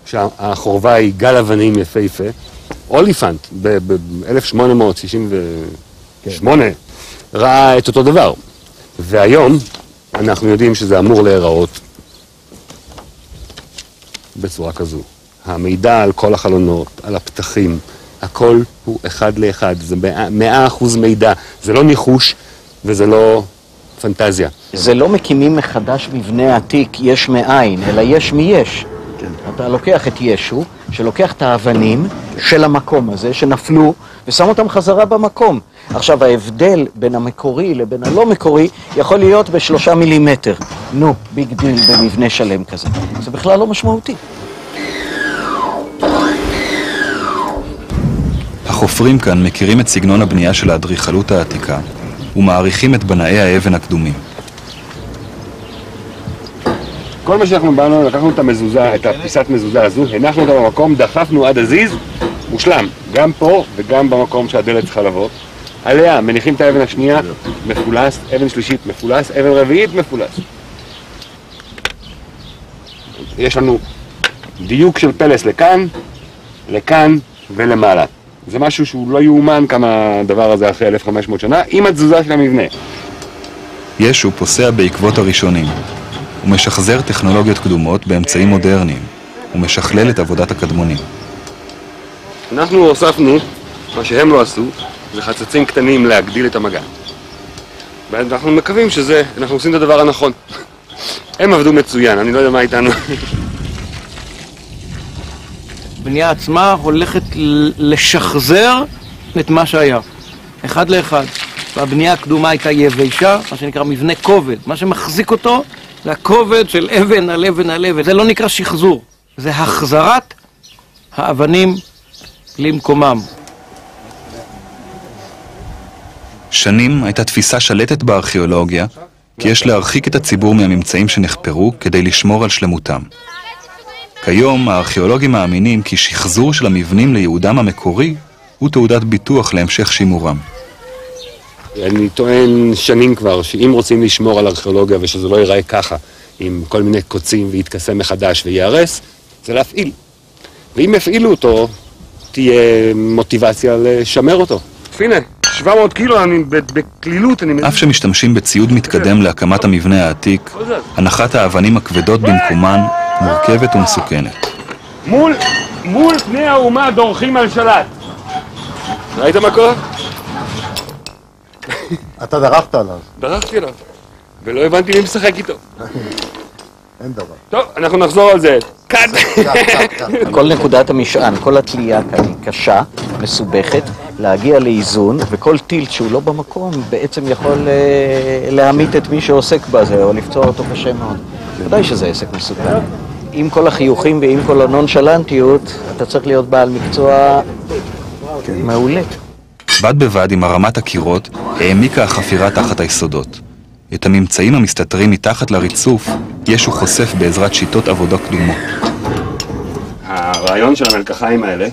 שהחורבה היא גל אבנים יפהפה. אוליפנט ב-1868 ראה את אותו דבר. והיום אנחנו יודעים שזה אמור להיראות בצורה כזו. המידע על כל החלונות, על הפתחים, הכל הוא אחד לאחד. זה 100% מידע. זה לא ניחוש וזה לא פנטזיה. זה לא מקימים מחדש מבנה עתיק יש מאין, אלא יש מיש. אתה לוקח את ישו, שלוקח את האבנים של המקום הזה, שנפלו, ושם אותם חזרה במקום. עכשיו, ההבדל בין המקורי לבין הלא מקורי יכול להיות ב3 מילימטר. נו, ביג דיל במבנה שלם כזה. זה בכלל לא משמעותי. החופרים כאן מכירים את סגנון הבנייה של האדריכלות העתיקה ומעריכים את בנאי האבן הקדומים. כל מה שאנחנו באנו, לקחנו את המזוזה, את הפיסת מזוזה הזו, הנחנו אותה במקום, דחפנו עד הזיז, מושלם, גם פה וגם במקום שהדלת צריכה לבוא. עליה מניחים את האבן השנייה, מפולס, אבן שלישית מפולס, אבן רביעית מפולס. יש לנו דיוק של פלס לכאן, לכאן ולמעלה. זה משהו שהוא לא יאומן כמה הדבר הזה אחרי 1500 שנה, עם התזוזה של המבנה. ישו פוסע בעקבות הראשונים. הוא משחזר טכנולוגיות קדומות באמצעים מודרניים. ומשכלל את עבודת הקדמונים. אנחנו הוספנו, מה שהם לא עשו, זה חצצים קטנים להגדיל את המגע. ואנחנו מקווים אנחנו עושים את הדבר הנכון. הם עבדו מצוין, אני לא יודע מה איתנו. הבנייה עצמה הולכת לשחזר את מה שהיה, אחד לאחד. והבנייה הקדומה הייתה יבשה, מה שנקרא מבנה כובד. מה שמחזיק אותו זה הכובד של אבן על אבן על אבן. זה לא נקרא שחזור, זה החזרת האבנים למקומם. שנים הייתה תפיסה שלטת בארכיאולוגיה, כי יש להרחיק את הציבור מהממצאים שנחפרו כדי לשמור על שלמותם. כיום הארכיאולוגים מאמינים כי שחזור של המבנים ליעודם המקורי הוא תעודת ביטוח להמשך שימורם. אני טוען שנים כבר שאם רוצים לשמור על ארכיאולוגיה ושזה לא ייראה ככה, עם כל מיני קוצים ויתקסם מחדש ויערס, זה להפעיל. ואם יפעילו אותו, תהיה מוטיבציה לשמר אותו. הנה, 700 קילו, אני בקלילות. אף שמשתמשים בציוד מתקדם להקמת המבנה העתיק, הנחת האבנים הכבדות במקומן מורכבת ומסוכנת. מול פני האומה דורכים על שלט. ראית מה קורה? אתה דרכת עליו. דרכתי עליו, ולא הבנתי מי משחק איתו. אין דבר. טוב, אנחנו נחזור על זה. קאט! כל נקודת המשען, כל התלייה כאן היא קשה, מסובכת, להגיע לאיזון, וכל טילט שהוא לא במקום בעצם יכול להעמיד את מי שעוסק בזה, או לפצוע אותו קשה מאוד. ודאי שזה עסק מסוכן. עם כל החיוכים ועם כל הנונשלנטיות, אתה צריך להיות בעל מקצוע מעולה. בד בבד עם הרמת הקירות, העמיקה החפירה תחת היסודות. את הממצאים המסתתרים מתחת לריצוף, ישו חושף בעזרת שיטות עבודה קדומות. הרעיון של המלקחיים האלה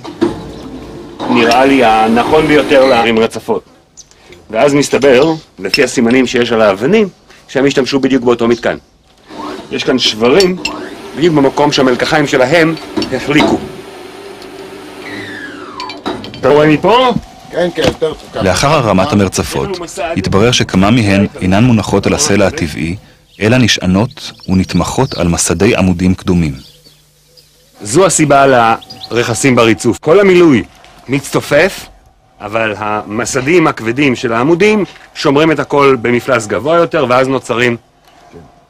נראה לי הנכון ביותר להרים רצפות. ואז מסתבר, לפי הסימנים שיש על האבנים, שהם השתמשו בדיוק באותו מתקן. יש כאן שברים, בדיוק במקום שהמלקחיים שלהם החליקו. אתה רואה מפה? כן, כן, יותר צוקה. לאחר הרמת המרצפות, התברר שכמה מהן אינן מונחות על הסלע הטבעי, אלא נשענות ונתמכות על מסדי עמודים קדומים. זו הסיבה לרכסים בריצוף. כל המילוי מצטופף, אבל המסדים הכבדים של העמודים שומרים את הכל במפלס גבוה יותר, ואז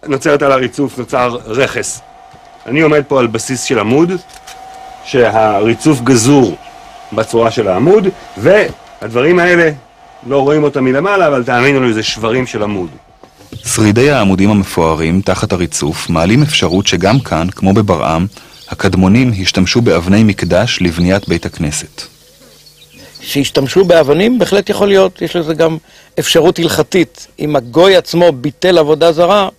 נוצרת על הריצוף, נוצר רכס. אני עומד פה על בסיס של עמוד, שהריצוף גזור בצורה של העמוד, והדברים האלה לא רואים אותם מלמעלה, אבל תאמינו לי, זה שברים של עמוד. שרידי העמודים המפוארים תחת הריצוף מעלים אפשרות שגם כאן, כמו בברעם, הקדמונים השתמשו באבני מקדש לבניית בית הכנסת. שהשתמשו באבנים בהחלט יכול להיות, יש לזה גם אפשרות הלכתית. אם הגוי עצמו ביטל עבודה זרה,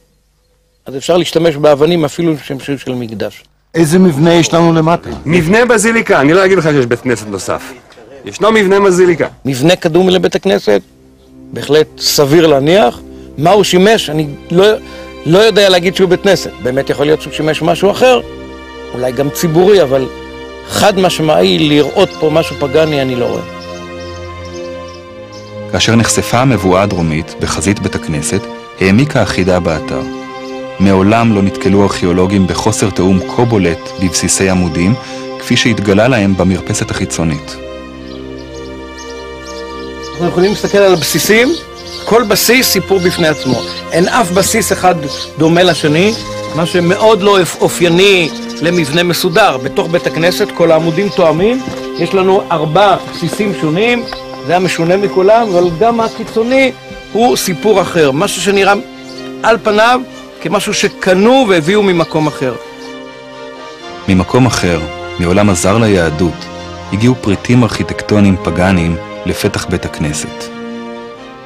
אז אפשר להשתמש באבנים אפילו שהם של מקדש. איזה מבנה יש לנו למטה? מבנה בזיליקה, אני לא אגיד לך שיש בית כנסת נוסף. ישנו מבנה בזיליקה. מבנה קדום לבית הכנסת, בהחלט סביר להניח. מה הוא שימש? אני לא יודע להגיד שהוא בית כנסת. באמת יכול להיות שהוא שימש משהו אחר, אולי גם ציבורי, אבל חד משמעי לראות פה משהו פגני אני לא רואה. כאשר נחשפה המבואה הדרומית בחזית בית הכנסת, העמיקה החידה באתר. מעולם לא נתקלו ארכיאולוגים בחוסר תאום כה בולט בבסיסי עמודים, כפי שהתגלה להם במרפסת החיצונית. אנחנו יכולים להסתכל על הבסיסים, כל בסיס סיפור בפני עצמו. אין אף בסיס אחד דומה לשני, מה שמאוד לא אופייני למבנה מסודר. בתוך בית הכנסת כל העמודים תואמים, יש לנו 4 בסיסים שונים, זה המשונה מכולם, אבל גם הקיצוני הוא סיפור אחר. משהו שנראה על פניו כמשהו שקנו והביאו ממקום אחר. ממקום אחר, מעולם הזר ליהדות, הגיעו פריטים ארכיטקטוניים פגניים לפתח בית הכנסת.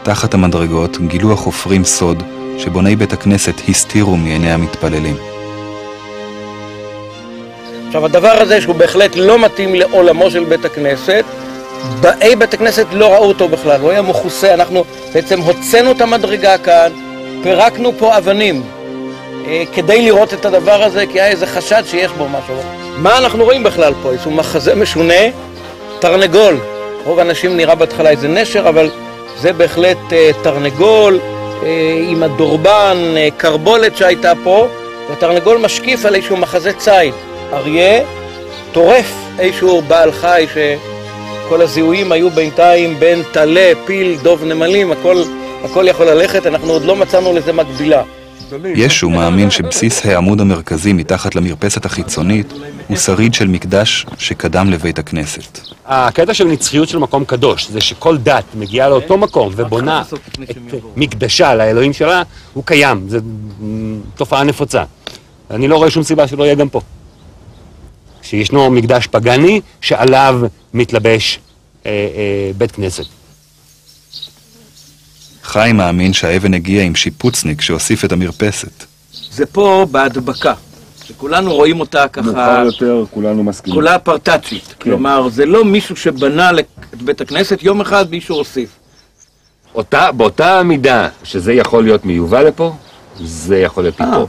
תחת המדרגות גילו החופרים סוד שבוני בית הכנסת הסתירו מעיני המתפללים. עכשיו הדבר הזה שהוא בהחלט לא מתאים לעולמו של בית הכנסת, באי בית הכנסת לא ראו אותו בכלל, הוא היה מכוסה, אנחנו בעצם הוצאנו את המדרגה כאן, פירקנו פה אבנים כדי לראות את הדבר הזה, כי היה איזה חשד שיש בו משהו. מה אנחנו רואים בכלל פה? איזשהו מחזה משונה, תרנגול. רוב האנשים נראה בהתחלה איזה נשר, אבל זה בהחלט תרנגול עם הדורבן, קרבולת שהייתה פה, והתרנגול משקיף על איזשהו מחזה ציד. אריה טורף איזשהו בעל חי שכל הזיהויים היו בינתיים בין טלה, פיל, דוב נמלים, הכל יכול ללכת, אנחנו עוד לא מצאנו לזה מקבילה. ישו מאמין שבסיס העמוד המרכזי מתחת למרפסת החיצונית הוא שריד של מקדש שקדם לבית הכנסת. הקטע של נצחיות של מקום קדוש, זה שכל דת מגיעה לאותו מקום ובונה את מקדשה לאלוהים שלה, הוא קיים, זו תופעה נפוצה. אני לא רואה שום סיבה שלא יהיה גם פה. שישנו מקדש פגני שעליו מתלבש בית כנסת. חיים מאמין שהאבן הגיע עם שיפוצניק שהוסיף את המרפסת. זה פה בהדבקה, שכולנו רואים אותה ככה... מאוחר יותר, כולנו מסכימים. כולה פרטאצ'ית. כן. כלומר, זה לא מישהו שבנה את בית הכנסת, יום אחד מישהו הוסיף. באותה מידה שזה יכול להיות מיובא לפה, זה יכול להיות מפה.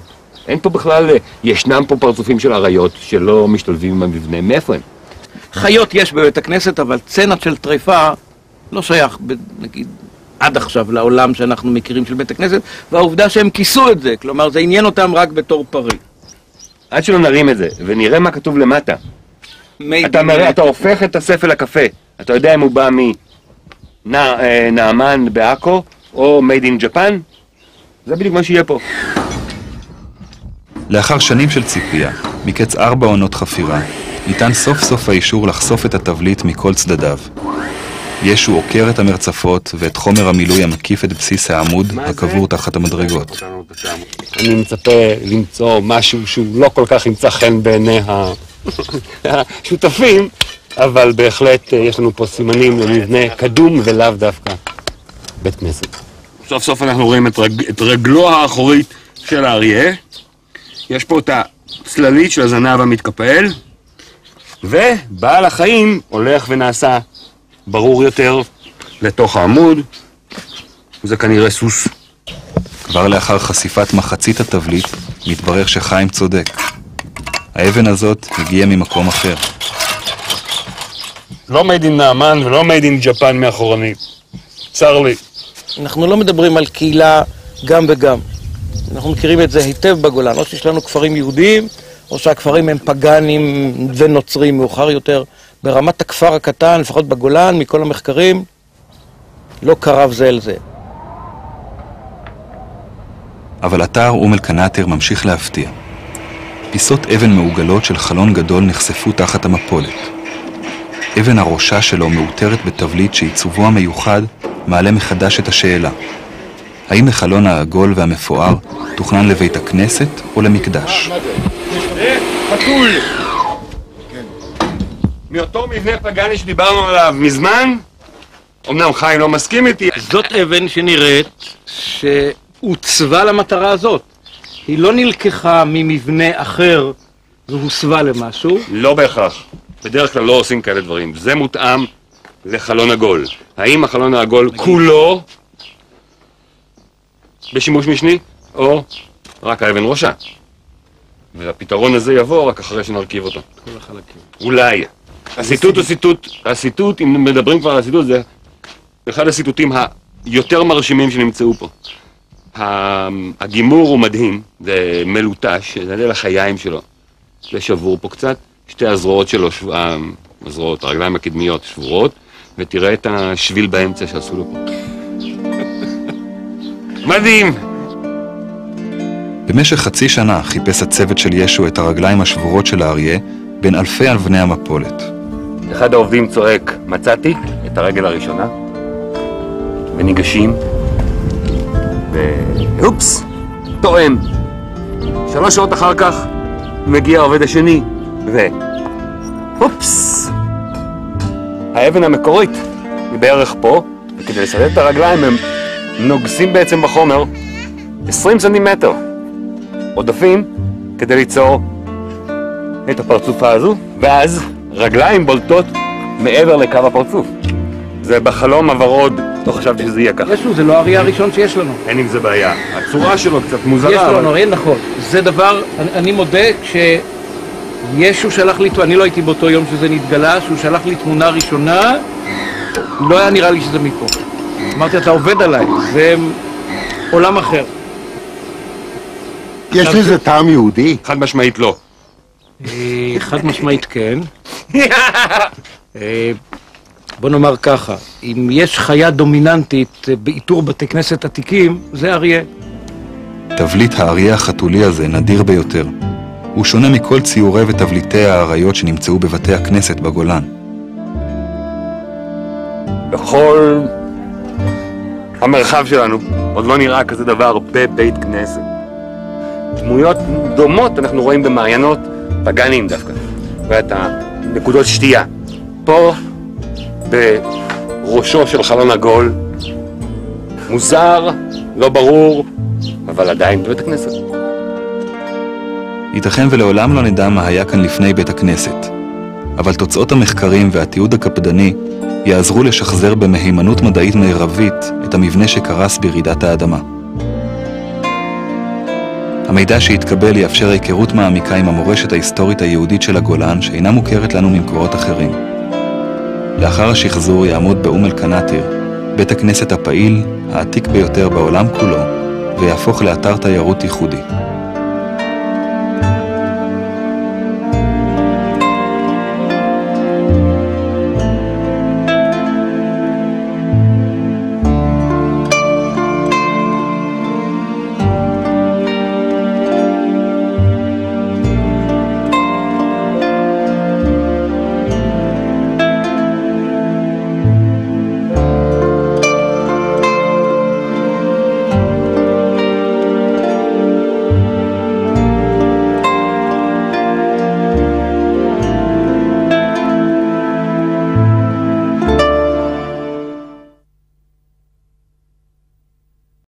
אין פה בכלל, ישנם פה פרצופים של אריות שלא משתלבים עם המבנה. מאיפה הם? חיות יש בבית הכנסת, אבל צנת של טריפה לא שייך, נגיד, עד עכשיו לעולם שאנחנו מכירים של בית הכנסת, והעובדה שהם כיסו את זה, כלומר זה עניין אותם רק בתור פרי. עד שלא נרים את זה, ונראה מה כתוב למטה. אתה הופך את הספל לקפה, אתה יודע אם הוא בא מנעמן בעכו, או made in Japan, זה בדיוק מה שיהיה פה. לאחר שנים של ציפייה, מקץ 4 עונות חפירה, ניתן סוף סוף האישור לחשוף את התבליט מכל צדדיו. ישו עוקר את המרצפות ואת חומר המילוי המקיף את בסיס העמוד הקבור תחת המדרגות. אני מצפה למצוא משהו שהוא לא כל כך ימצא חן בעיני השותפים, אבל בהחלט יש לנו פה סימנים למבנה קדום ולאו דווקא בית כנסת. סוף סוף אנחנו רואים את רגלו האחורית של האריה. יש פה את הצללית של הזנב המתקפל, ובעל החיים הולך ונעשה ברור יותר לתוך העמוד. זה כנראה סוס. כבר לאחר חשיפת מחצית התבליט, מתברר שחיים צודק. האבן הזאת הגיעה ממקום אחר. לא made in נעמן ולא made in Japan מאחורנית. צר לי. אנחנו לא מדברים על קהילה גם וגם. אנחנו מכירים את זה היטב בגולן. או שיש לנו כפרים יהודיים, או שהכפרים הם פגנים ונוצרים מאוחר יותר. ברמת הכפר הקטן, לפחות בגולן, מכל המחקרים, לא קרב זה אל זה. אבל אתר אום אל-קנאטר ממשיך להפתיע. פיסות אבן מעוגלות של חלון גדול נחשפו תחת המפולת. אבן הראשה שלו מאותרת בתבליט שעיצובו המיוחד מעלה מחדש את השאלה. האם החלון העגול והמפואר תוכנן לבית הכנסת או למקדש? חתול! מאותו מבנה פגני שדיברנו עליו מזמן, אמנם חיים לא מסכים איתי. זאת אבן שנראית שהוצבה למטרה הזאת. היא לא נלקחה ממבנה אחר והוסבה למשהו. לא בהכרח. בדרך כלל לא עושים כאלה דברים. זה מותאם לחלון עגול. האם החלון העגול כולו בשימוש משני, או רק האבן ראשה? והפתרון הזה יבוא רק אחרי שנרכיב אותו. כל החלקים. אולי. הסיטוט הוא סיטוט. הסיטוט, אם מדברים כבר על הסיטוט, זה אחד הסיטוטים היותר מרשימים שנמצאו פה. הגימור הוא מדהים, זה מלוטש, זה לחיים שלו. זה שבור פה קצת, שתי הזרועות שלו, הזרועות, הרגליים הקדמיות שבורות, ותראה את השביל באמצע שעשו לו פה. מדהים! במשך חצי שנה חיפש הצוות של ישו את הרגליים השבורות של האריה בין אלפי אבני המפולת. אחד העובדים צועק, מצאתי את הרגל הראשונה, וניגשים, ואופס, טועם. 3 שעות אחר כך מגיע העובד השני, ואופס. האבן המקורית היא בערך פה, וכדי לסדר את הרגליים הם נוגסים בעצם בחומר 20 סנטימטר. עודפים כדי ליצור את הפרצופה הזו, ואז רגליים בולטות מעבר לקו הפרצוף. זה בחלום הוורוד, לא חשבתי שזה יהיה ככה. ישו, זה לא האריה הראשון שיש לנו. אין עם זה בעיה. הצורה שלו קצת מוזרה. יש לנו אריה, נכון. זה דבר, אני מודה, כשישו שלח לי, אני לא הייתי באותו יום שזה נתגלה, שהוא שלח לי תמונה ראשונה, לא היה נראה לי שזה מפה. אמרתי, אתה עובד עליי, זה עולם אחר. יש לזה טעם יהודי? חד משמעית לא. חד משמעית כן. בוא נאמר ככה, אם יש חיה דומיננטית באיתור בתי כנסת עתיקים, זה אריה. תבליט האריה החתולי הזה נדיר ביותר. הוא שונה מכל ציורי ותבליטי האריות שנמצאו בבתי הכנסת בגולן. בכל המרחב שלנו עוד לא נראה כזה דבר בבית כנסת. דמויות דומות אנחנו רואים במעיינות פגניים דווקא. ואת הנקודות שתייה. פה בראשו של חלון עגול, מוזר, לא ברור, אבל עדיין בבית הכנסת. ייתכן ולעולם לא נדע מה היה כאן לפני בית הכנסת, אבל תוצאות המחקרים והתיעוד הקפדני יעזרו לשחזר במהימנות מדעית מרבית את המבנה שקרס ברעידת האדמה. המידע שהתקבל יאפשר היכרות מעמיקה עם המורשת ההיסטורית היהודית של הגולן שאינה מוכרת לנו ממקורות אחרים. לאחר השחזור יעמוד באום אל-קנאטיר, בית הכנסת הפעיל, העתיק ביותר בעולם כולו, ויהפוך לאתר תיירות ייחודי.